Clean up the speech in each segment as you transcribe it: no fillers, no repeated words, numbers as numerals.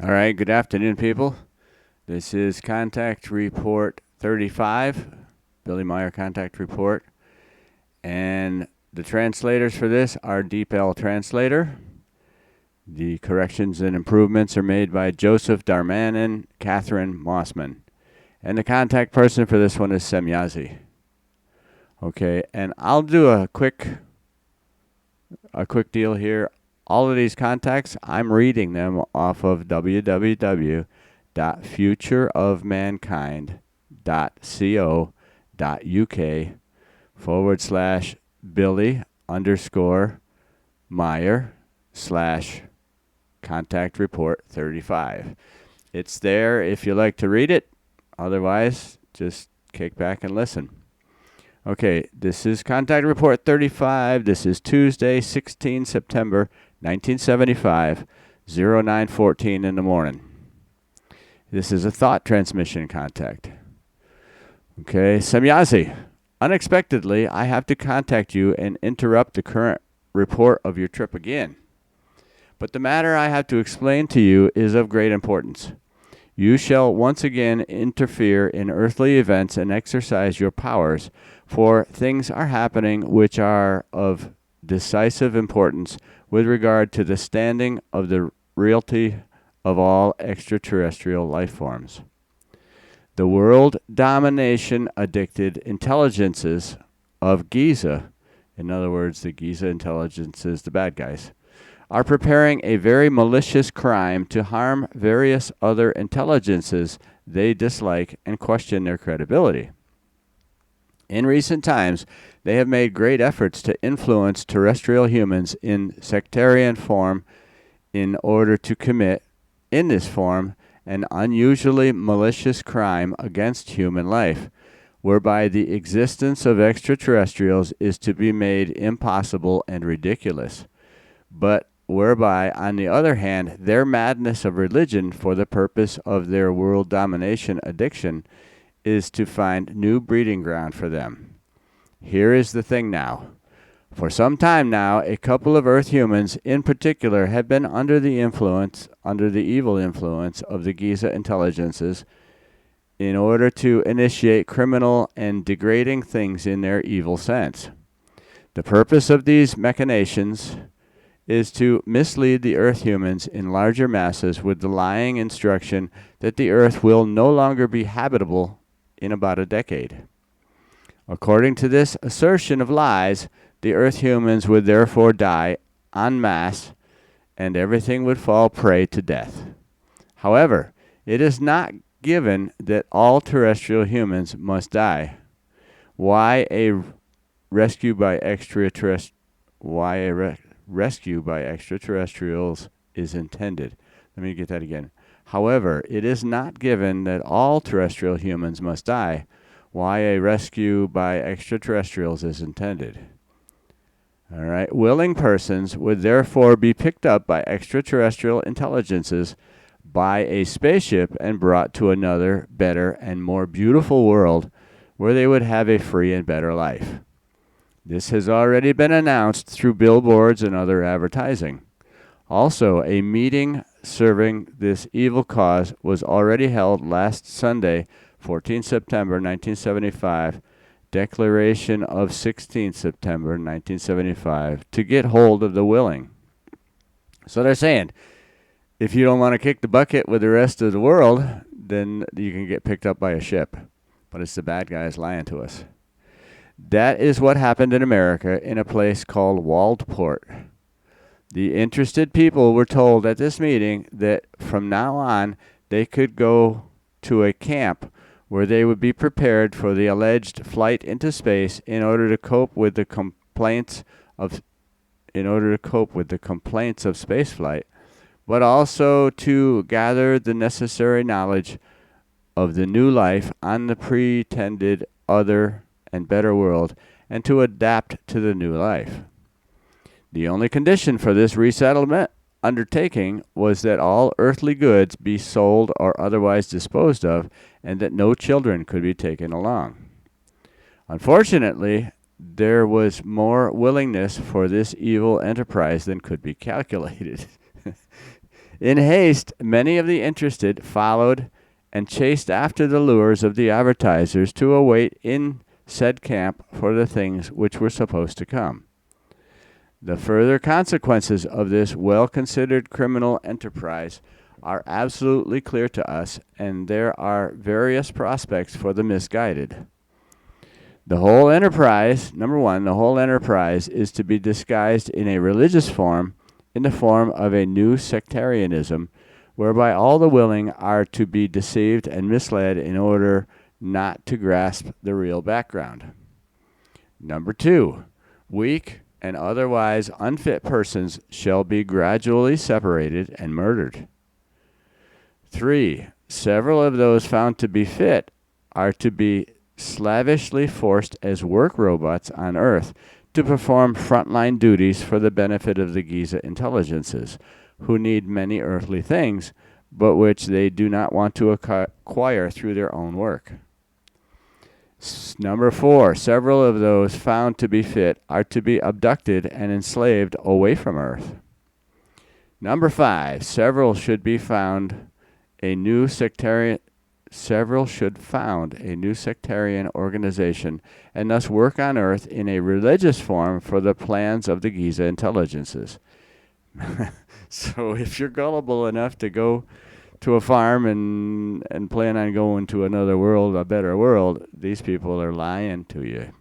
All right, good afternoon, people. This is Contact Report 35, Billy Meyer Contact Report. And the translators for this are DeepL Translator. The corrections and improvements are made by Joseph Darman and Catherine Mossman. And the contact person for this one is Semjase. Okay, and I'll do a quick deal here. All of these contacts, I'm reading them off of www.futureofmankind.co.uk/Billy_Meyer/contact report 35. It's there if you like to read it. Otherwise, just kick back and listen. Okay, this is Contact Report 35. This is Tuesday, 16 September 1975, 0914 in the morning. This is a thought transmission contact. Okay, Semjase, unexpectedly, I have to contact you and interrupt the current report of your trip again. But the matter I have to explain to you is of great importance. You shall once again interfere in earthly events and exercise your powers, for things are happening which are of decisive importance with regard to the standing of the reality of all extraterrestrial life forms. The world domination addicted intelligences of Giza, in other words, the Giza Intelligences, the bad guys, are preparing a very malicious crime to harm various other intelligences they dislike and question their credibility. In recent times, they have made great efforts to influence terrestrial humans in sectarian form in order to commit, in this form, an unusually malicious crime against human life, whereby the existence of extraterrestrials is to be made impossible and ridiculous, but whereby, on the other hand, their madness of religion for the purpose of their world domination addiction is to find new breeding ground for them. Here is the thing now. For some time now, a couple of Earth humans in particular have been under the evil influence of the Giza Intelligences in order to initiate criminal and degrading things in their evil sense. The purpose of these machinations is to mislead the Earth humans in larger masses with the lying instruction that the Earth will no longer be habitable in about a decade. According to this assertion of lies, the Earth humans would therefore die en masse and everything would fall prey to death. However, it is not given that all terrestrial humans must die. Why a rescue by extraterrestrials is intended. Let me get that again. However, it is not given that all terrestrial humans must die. Why a rescue by extraterrestrials is intended. All right. Willing persons would therefore be picked up by extraterrestrial intelligences by a spaceship and brought to another, better, and more beautiful world where they would have a free and better life. This has already been announced through billboards and other advertising. Also, a meeting serving this evil cause was already held last Sunday, 14 September 1975, declaration of 16 September 1975, to get hold of the willing. So they're saying, if you don't want to kick the bucket with the rest of the world, then you can get picked up by a ship. But it's the bad guys lying to us. That is what happened in America in a place called Waldport. The interested people were told at this meeting that from now on they could go to a camp where they would be prepared for the alleged flight into space in order to cope with the complaints of spaceflight, but also to gather the necessary knowledge of the new life on the pretended other and better world and to adapt to the new life. The only condition for this resettlement undertaking was that all earthly goods be sold or otherwise disposed of, and that no children could be taken along. Unfortunately, there was more willingness for this evil enterprise than could be calculated. In haste, many of the interested followed and chased after the lures of the advertisers to await in said camp for the things which were supposed to come. The further consequences of this well-considered criminal enterprise are absolutely clear to us, and there are various prospects for the misguided. The whole enterprise, number one, the whole enterprise is to be disguised in a religious form, in the form of a new sectarianism, whereby all the willing are to be deceived and misled in order not to grasp the real background. Number two, weak and otherwise unfit persons shall be gradually separated and murdered. 3. Several of those found to be fit are to be slavishly forced as work robots on Earth to perform frontline duties for the benefit of the Giza Intelligences, who need many earthly things, but which they do not want to acquire through their own work. Number 4, several of those found to be fit are to be abducted and enslaved away from Earth. Number 5, several should found a new sectarian organization and thus work on Earth in a religious form for the plans of the Giza Intelligences. So if you're gullible enough to go to a farm and plan on going to another world, a better world, these people are lying to you.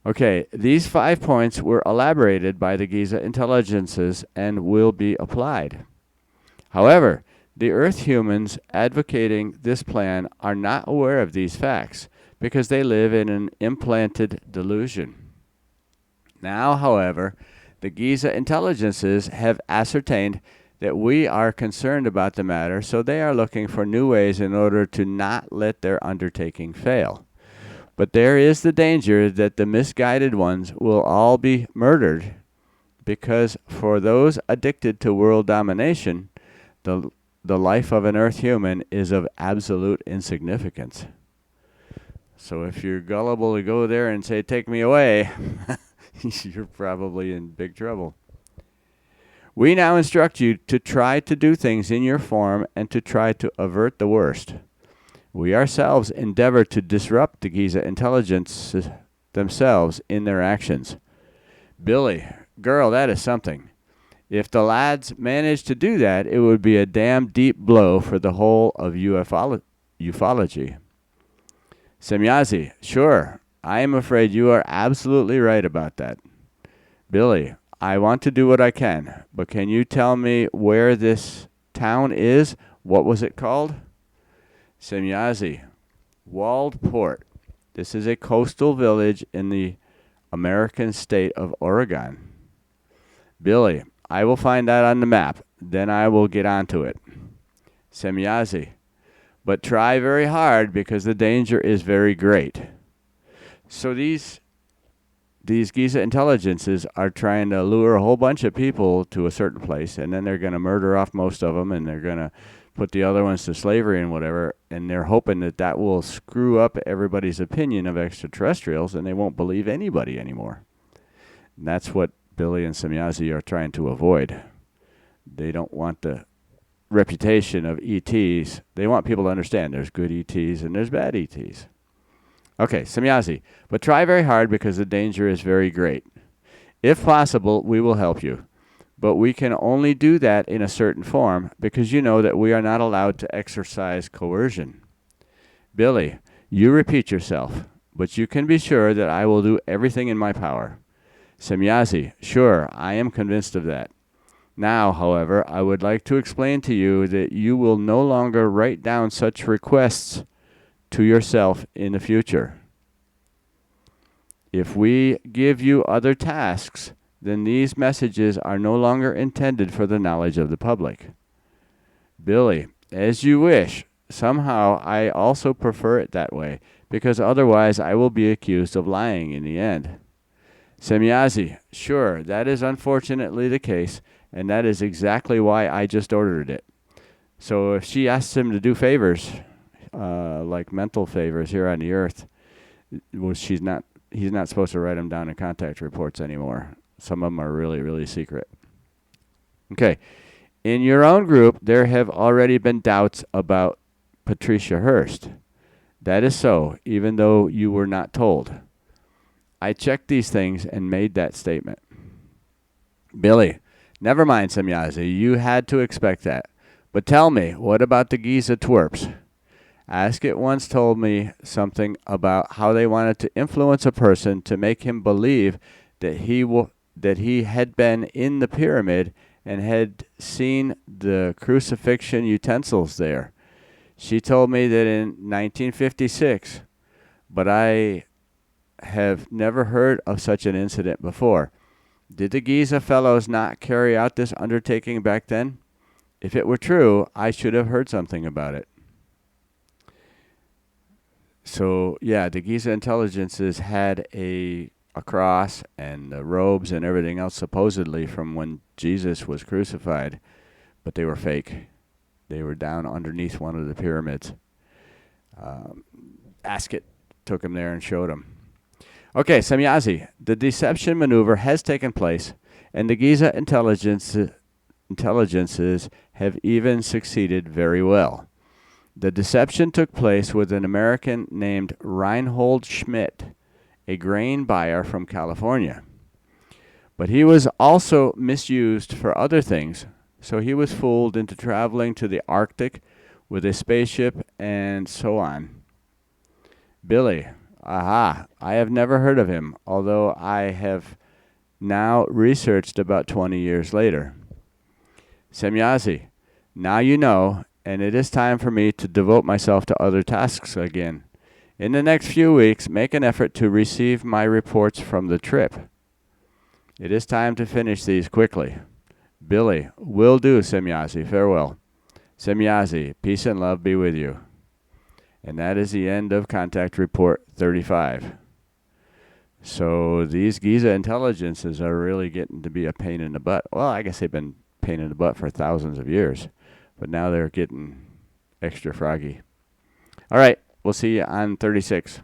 Okay, these 5 points were elaborated by the Giza Intelligences and will be applied. However, the Earth humans advocating this plan are not aware of these facts because they live in an implanted delusion. Now, however, the Giza Intelligences have ascertained that we are concerned about the matter, so they are looking for new ways in order to not let their undertaking fail. But there is the danger that the misguided ones will all be murdered, because for those addicted to world domination, the life of an Earth human is of absolute insignificance. So if you're gullible to go there and say, "Take me away," you're probably in big trouble. We now instruct you to try to do things in your form and to try to avert the worst. We ourselves endeavor to disrupt the Giza Intelligence themselves in their actions. Billy, girl, that is something. If the lads managed to do that, it would be a damn deep blow for the whole of ufology. Semjase, sure, I am afraid you are absolutely right about that. Billy, I want to do what I can, but can you tell me where this town is? What was it called? Semjase, Walled Port. This is a coastal village in the American state of Oregon. Billy, I will find that on the map. Then I will get onto it. Semjase, but try very hard because the danger is very great. So these Giza Intelligences are trying to lure a whole bunch of people to a certain place, and then they're going to murder off most of them, and they're going to put the other ones to slavery and whatever, and they're hoping that that will screw up everybody's opinion of extraterrestrials, and they won't believe anybody anymore. And that's what Billy and Semjase are trying to avoid. They don't want the reputation of ETs. They want people to understand there's good ETs and there's bad ETs. Okay, Semjase, but try very hard because the danger is very great. If possible, we will help you. But we can only do that in a certain form because you know that we are not allowed to exercise coercion. Billy, you repeat yourself, but you can be sure that I will do everything in my power. Semjase, sure, I am convinced of that. Now, however, I would like to explain to you that you will no longer write down such requests to yourself in the future. If we give you other tasks, then these messages are no longer intended for the knowledge of the public. Billy, as you wish. Somehow I also prefer it that way, because otherwise I will be accused of lying in the end. Semjase, sure, that is unfortunately the case, and that is exactly why I just ordered it. So if she asks him to do favors, like mental favors here on the earth, well, he's not supposed to write them down in contact reports anymore. Some of them are really, really secret. Okay. In your own group, there have already been doubts about Patricia Hearst. That is so, even though you were not told. I checked these things and made that statement. Billy, never mind, Semjase. You had to expect that. But tell me, what about the Giza twerps? Ask It once told me something about how they wanted to influence a person to make him believe that he had been in the pyramid and had seen the crucifixion utensils there. She told me that in 1956, but I have never heard of such an incident before. Did the Giza fellows not carry out this undertaking back then? If it were true, I should have heard something about it. So, yeah, the Giza Intelligences had a cross and the robes and everything else supposedly from when Jesus was crucified, but they were fake. They were down underneath one of the pyramids. Asket took him there and showed him. Okay, Semjase, the deception maneuver has taken place, and the Giza intelligences have even succeeded very well. The deception took place with an American named Reinhold Schmidt, a grain buyer from California. But he was also misused for other things, so he was fooled into traveling to the Arctic with a spaceship and so on. Billy, aha, I have never heard of him, although I have now researched about 20 years later. Semjase, now you know, and it is time for me to devote myself to other tasks again. In the next few weeks, make an effort to receive my reports from the trip. It is time to finish these quickly. Billy, will do, Semjase. Farewell. Semjase, peace and love be with you. And that is the end of Contact Report 35. So these Giza Intelligences are really getting to be a pain in the butt. Well, I guess they've been a pain in the butt for thousands of years, but now they're getting extra froggy. All right, we'll see you on 36.